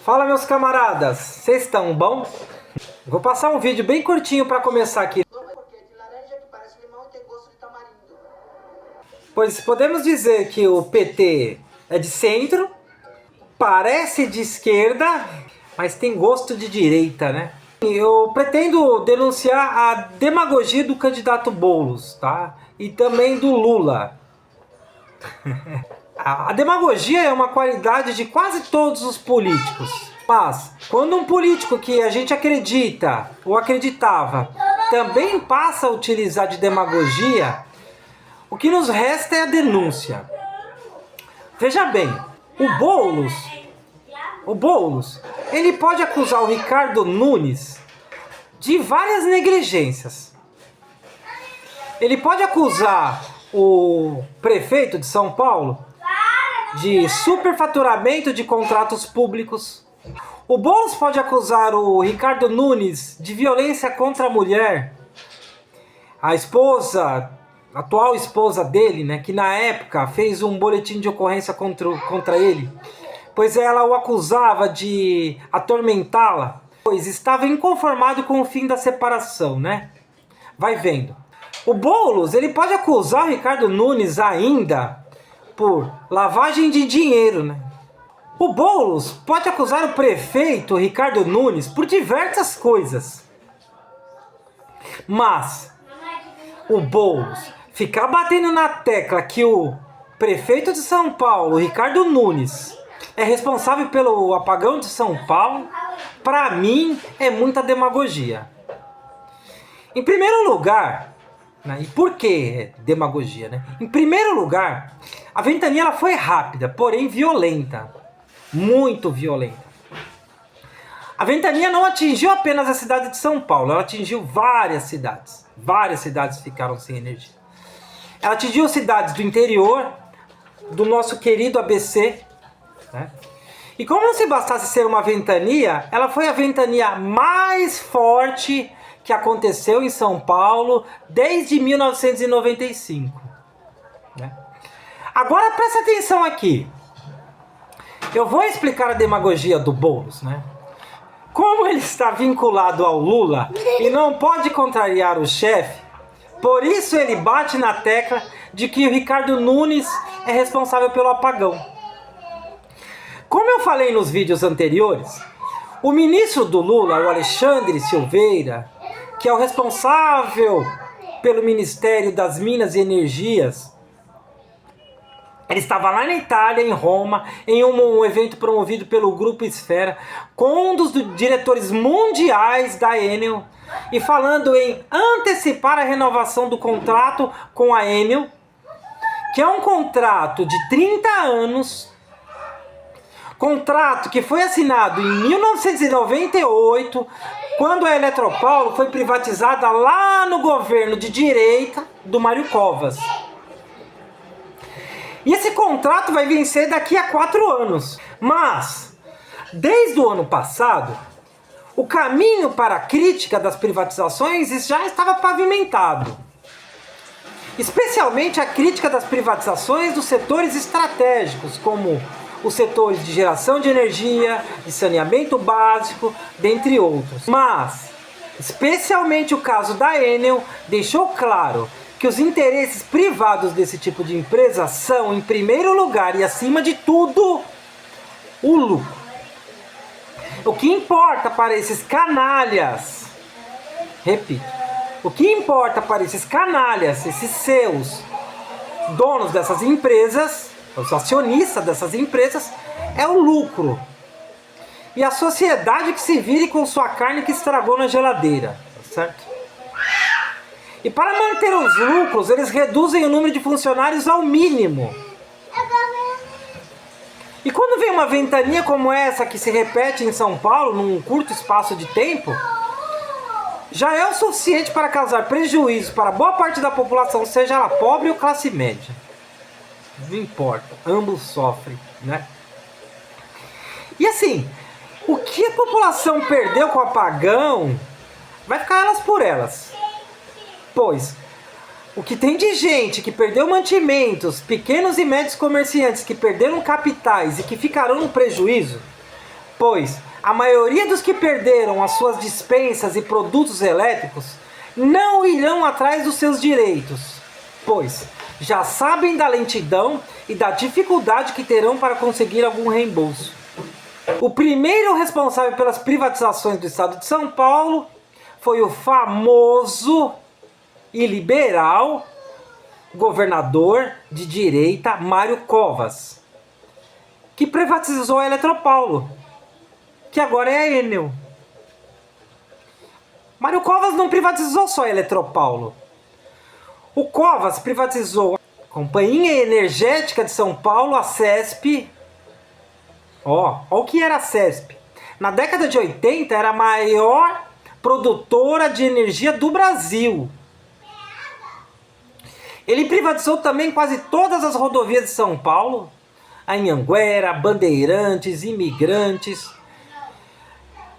Fala, meus camaradas, vocês estão bom? Vou passar um vídeo bem curtinho para começar aqui. Pois podemos dizer que o PT é de centro, parece de esquerda, mas tem gosto de direita, né? Eu pretendo denunciar a demagogia do candidato Boulos, tá? E também do Lula. A demagogia é uma qualidade de quase todos os políticos. Mas, quando um político que a gente acredita ou acreditava também passa a utilizar de demagogia, o que nos resta é a denúncia. Veja bem, o Boulos, ele pode acusar o Ricardo Nunes de várias negligências. Ele pode acusar o prefeito de São Paulo de superfaturamento de contratos públicos. O Boulos pode acusar o Ricardo Nunes de violência contra a mulher. A atual esposa dele, né, que na época fez um boletim de ocorrência contra ele, pois ela o acusava de atormentá-la, pois estava inconformado com o fim da separação, né? Vai vendo. O Boulos, ele pode acusar o Ricardo Nunes ainda por lavagem de dinheiro, né? O Boulos pode acusar o prefeito Ricardo Nunes por diversas coisas. Mas o Boulos ficar batendo na tecla que o prefeito de São Paulo, Ricardo Nunes, é responsável pelo apagão de São Paulo, para mim é muita demagogia. Em primeiro lugar, e por que demagogia, né? Em primeiro lugar, a ventania ela foi rápida, porém violenta. Muito violenta. A ventania não atingiu apenas a cidade de São Paulo, ela atingiu várias cidades. Várias cidades ficaram sem energia. Ela atingiu cidades do interior, do nosso querido ABC, né? E como não se bastasse ser uma ventania, ela foi a ventania mais forte que aconteceu em São Paulo desde 1995. Né? Agora presta atenção aqui. Eu vou explicar a demagogia do Boulos, né? Como ele está vinculado ao Lula e não pode contrariar o chefe, por isso ele bate na tecla de que o Ricardo Nunes é responsável pelo apagão. Como eu falei nos vídeos anteriores, o ministro do Lula, o Alexandre Silveira, que é o responsável pelo Ministério das Minas e Energias, ele estava lá na Itália, em Roma, em um evento promovido pelo Grupo Esfera, com um dos diretores mundiais da Enel, e falando em antecipar a renovação do contrato com a Enel, que é um contrato de 30 anos, contrato que foi assinado em 1998, quando a Eletropaulo foi privatizada lá no governo de direita do Mário Covas. E esse contrato vai vencer daqui a 4 anos. Mas, desde o ano passado, o caminho para a crítica das privatizações já estava pavimentado. Especialmente a crítica das privatizações dos setores estratégicos, como os setores de geração de energia, de saneamento básico, dentre outros. Mas, especialmente o caso da Enel, deixou claro que os interesses privados desse tipo de empresa são, em primeiro lugar e acima de tudo, o lucro. O que importa para esses canalhas, repito, o que importa para esses canalhas, esses seus donos dessas empresas, os acionistas dessas empresas, é o lucro. E a sociedade que se vire com sua carne que estragou na geladeira, tá certo? E para manter os lucros, eles reduzem o número de funcionários ao mínimo. E quando vem uma ventania como essa, que se repete em São Paulo, num curto espaço de tempo, já é o suficiente para causar prejuízo para boa parte da população, seja ela pobre ou classe média. Não importa, ambos sofrem, né? E assim, o que a população perdeu com o apagão, vai ficar elas por elas. Pois, o que tem de gente que perdeu mantimentos, pequenos e médios comerciantes que perderam capitais e que ficarão no prejuízo, pois a maioria dos que perderam as suas dispensas e produtos elétricos não irão atrás dos seus direitos, pois já sabem da lentidão e da dificuldade que terão para conseguir algum reembolso. O primeiro responsável pelas privatizações do estado de São Paulo foi o famoso e liberal governador de direita Mário Covas, que privatizou a Eletropaulo, que agora é a Enel. Mário Covas não privatizou só a Eletropaulo. O Covas privatizou a Companhia Energética de São Paulo, a CESP. Ó o que era a CESP. Na década de 80 era a maior produtora de energia do Brasil. Ele privatizou também quase todas as rodovias de São Paulo, a Anhanguera, Bandeirantes, Imigrantes.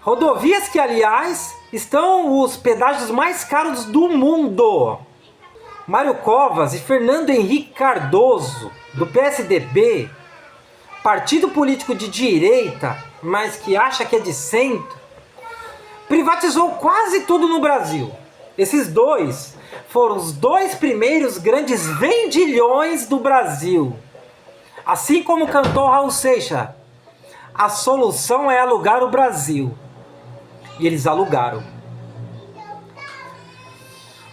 Rodovias que, aliás, estão os pedágios mais caros do mundo. Mário Covas e Fernando Henrique Cardoso, do PSDB, partido político de direita, mas que acha que é de centro, privatizou quase tudo no Brasil. Esses dois foram os dois primeiros grandes vendilhões do Brasil. Assim como cantou Raul Seixas, a solução é alugar o Brasil. E eles alugaram.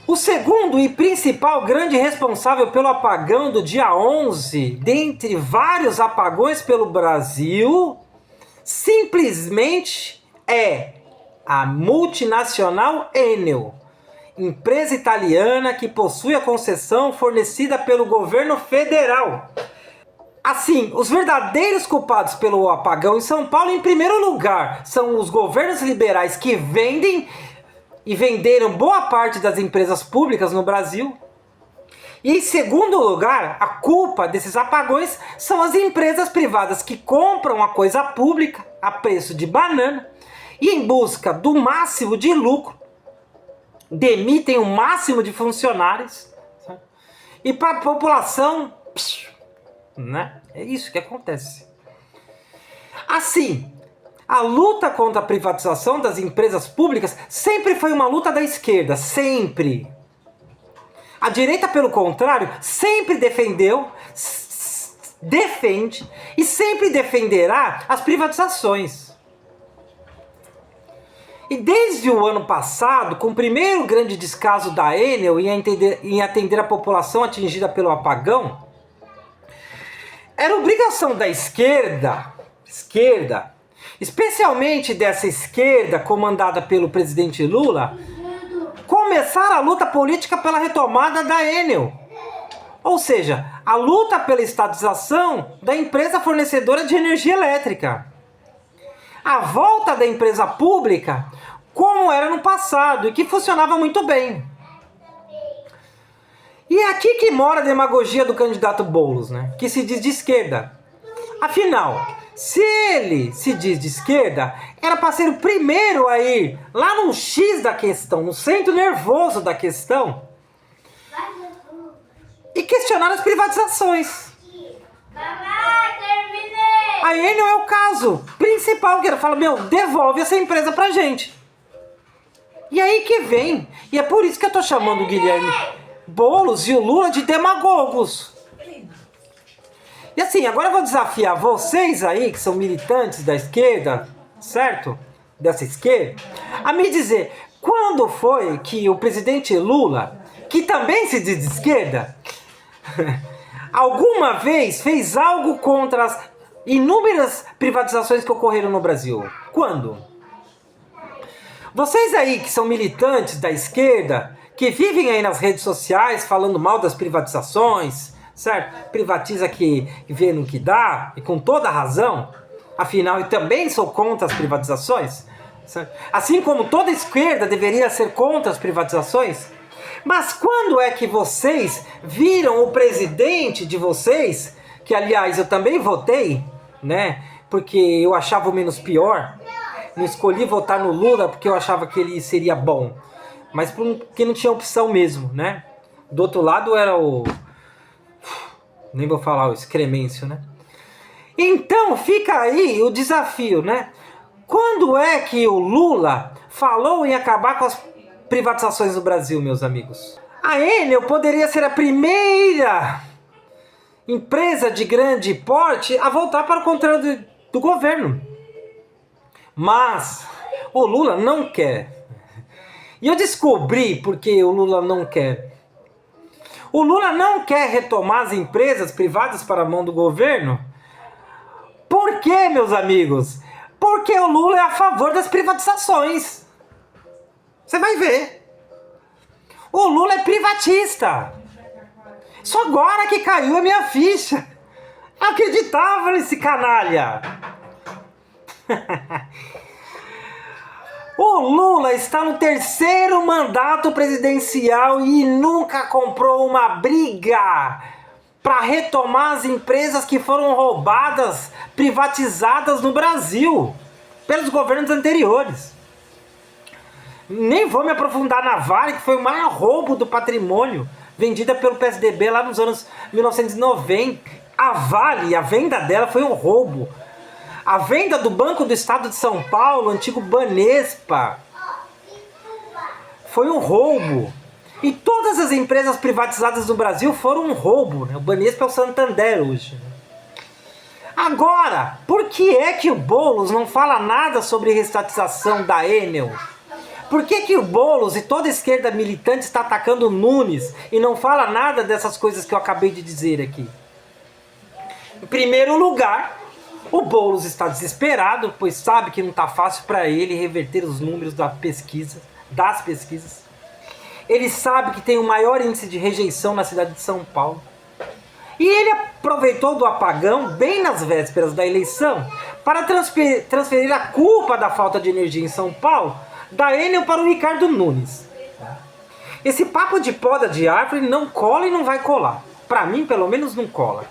O segundo e principal grande responsável pelo apagão do dia 11, dentre vários apagões pelo Brasil, simplesmente é a multinacional Enel, empresa italiana que possui a concessão fornecida pelo governo federal. Assim, os verdadeiros culpados pelo apagão em São Paulo, em primeiro lugar, são os governos liberais que vendem e venderam boa parte das empresas públicas no Brasil. E em segundo lugar, a culpa desses apagões são as empresas privadas que compram a coisa pública a preço de banana e, em busca do máximo de lucro, demitem o máximo de funcionários. E para a população, né? É isso que acontece. Assim, a luta contra a privatização das empresas públicas sempre foi uma luta da esquerda, sempre. A direita, pelo contrário, sempre defendeu, defende e sempre defenderá as privatizações. E desde o ano passado, com o primeiro grande descaso da Enel em atender a população atingida pelo apagão, era obrigação da esquerda, especialmente dessa esquerda comandada pelo presidente Lula, começar a luta política pela retomada da Enel. Ou seja, a luta pela estatização da empresa fornecedora de energia elétrica. A volta da empresa pública como era no passado e que funcionava muito bem. E é aqui que mora a demagogia do candidato Boulos, né? Que se diz de esquerda. Afinal, se ele se diz de esquerda, era para ser o primeiro a ir lá no X da questão, no centro nervoso da questão, e questionar as privatizações. A Enel é o caso principal, que ela fala, devolve essa empresa pra gente. E aí que vem, e é por isso que eu tô chamando o Guilherme Boulos e o Lula de demagogos. E assim, agora eu vou desafiar vocês aí, que são militantes da esquerda, certo? Dessa esquerda, a me dizer, quando foi que o presidente Lula, que também se diz de esquerda, alguma vez fez algo contra as inúmeras privatizações que ocorreram no Brasil? Quando? Vocês aí que são militantes da esquerda, que vivem aí nas redes sociais falando mal das privatizações, certo? Privatiza que vê no que dá, e com toda razão, afinal, eu também sou contra as privatizações, certo? Assim como toda esquerda deveria ser contra as privatizações. Mas quando é que vocês viram o presidente de vocês, que aliás eu também votei, né? Porque eu achava o menos pior, não escolhi votar no Lula porque eu achava que ele seria bom, mas porque não tinha opção mesmo, né? Do outro lado era o... nem vou falar, o excremêncio, né? Então fica aí o desafio, né? Quando é que o Lula falou em acabar com as privatizações do Brasil, meus amigos? A Enel poderia ser a primeira empresa de grande porte a voltar para o controle do governo. Mas o Lula não quer. E eu descobri porque o Lula não quer. O Lula não quer retomar as empresas privadas para a mão do governo. Por quê, meus amigos? Porque o Lula é a favor das privatizações. Você vai ver. O Lula é privatista. Só agora que caiu a minha ficha. Eu acreditava nesse canalha. O Lula está no 3º mandato presidencial e nunca comprou uma briga para retomar as empresas que foram roubadas, privatizadas no Brasil pelos governos anteriores. Nem vou me aprofundar na Vale, que foi o maior roubo do patrimônio, vendida pelo PSDB lá nos anos 1990. A Vale, a venda dela foi um roubo. A venda do Banco do Estado de São Paulo, antigo Banespa, foi um roubo. E todas as empresas privatizadas do Brasil foram um roubo, né? O Banespa é o Santander hoje. Agora, por que é que o Boulos não fala nada sobre reestatização da Enel? Por que o Boulos e toda a esquerda militante está atacando o Nunes e não fala nada dessas coisas que eu acabei de dizer aqui? Em primeiro lugar, o Boulos está desesperado, pois sabe que não está fácil para ele reverter os números das pesquisas. Ele sabe que tem o maior índice de rejeição na cidade de São Paulo. E ele aproveitou do apagão, bem nas vésperas da eleição, para transferir a culpa da falta de energia em São Paulo da Enel para o Ricardo Nunes. Esse papo de poda de árvore não cola e não vai colar. Para mim, pelo menos, não cola.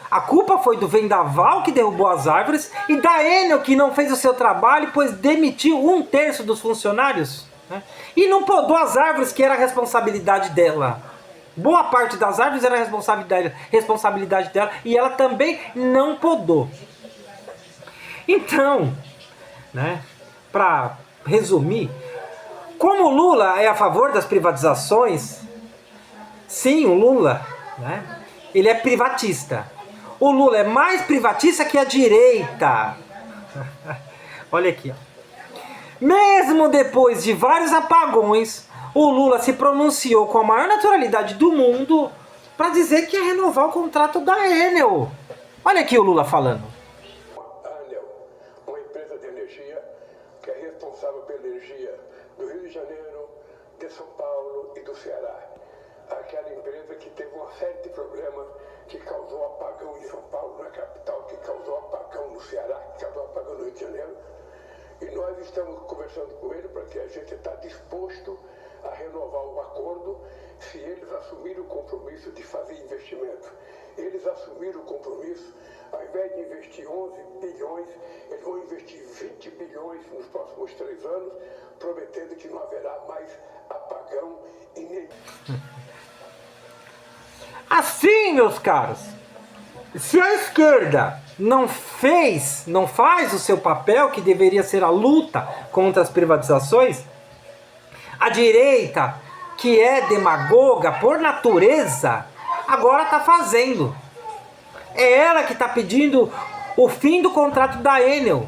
A culpa foi do vendaval que derrubou as árvores e da Enel que não fez o seu trabalho, pois demitiu 1/3 dos funcionários, né? E não podou as árvores, que era a responsabilidade dela. Boa parte das árvores era a responsabilidade dela e ela também não podou. Então, né, para resumir, como o Lula é a favor das privatizações, sim, o Lula, né, ele é privatista. O Lula é mais privatista que a direita. Olha aqui, ó. Mesmo depois de vários apagões, o Lula se pronunciou com a maior naturalidade do mundo para dizer que ia renovar o contrato da Enel. Olha aqui o Lula falando. A Enel, uma empresa de energia que é responsável pela energia do Rio de Janeiro, de São Paulo e do Ceará. Aquela empresa que teve uma série de problemas, que causou apagão em São Paulo, na capital, que causou apagão no Ceará, que causou apagão no Rio de Janeiro. E nós estamos conversando com ele para que a gente está disposto a renovar o acordo se eles assumirem o compromisso de fazer investimento. Eles assumiram o compromisso, ao invés de investir 11 bilhões, eles vão investir 20 bilhões nos próximos 3 anos, prometendo que não haverá mais apagão em nenhum. Assim, meus caros, se a esquerda não faz o seu papel, que deveria ser a luta contra as privatizações, a direita, que é demagoga por natureza, agora está fazendo. É ela que está pedindo o fim do contrato da Enel.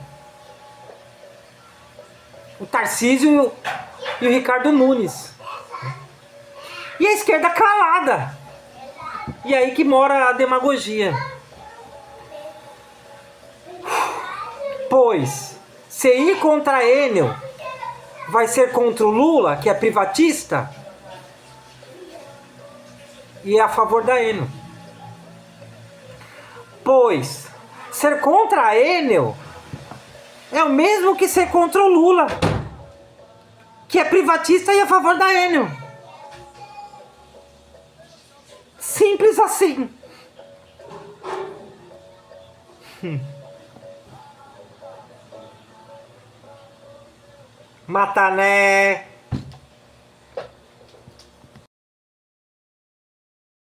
O Tarcísio e o Ricardo Nunes. E a esquerda calada. E aí que mora a demagogia. Pois, se ir contra a Enel vai ser contra o Lula, que é privatista, e é a favor da Enel. Pois, ser contra a Enel é o mesmo que ser contra o Lula, que é privatista e a favor da Enel. Simples assim. Matané.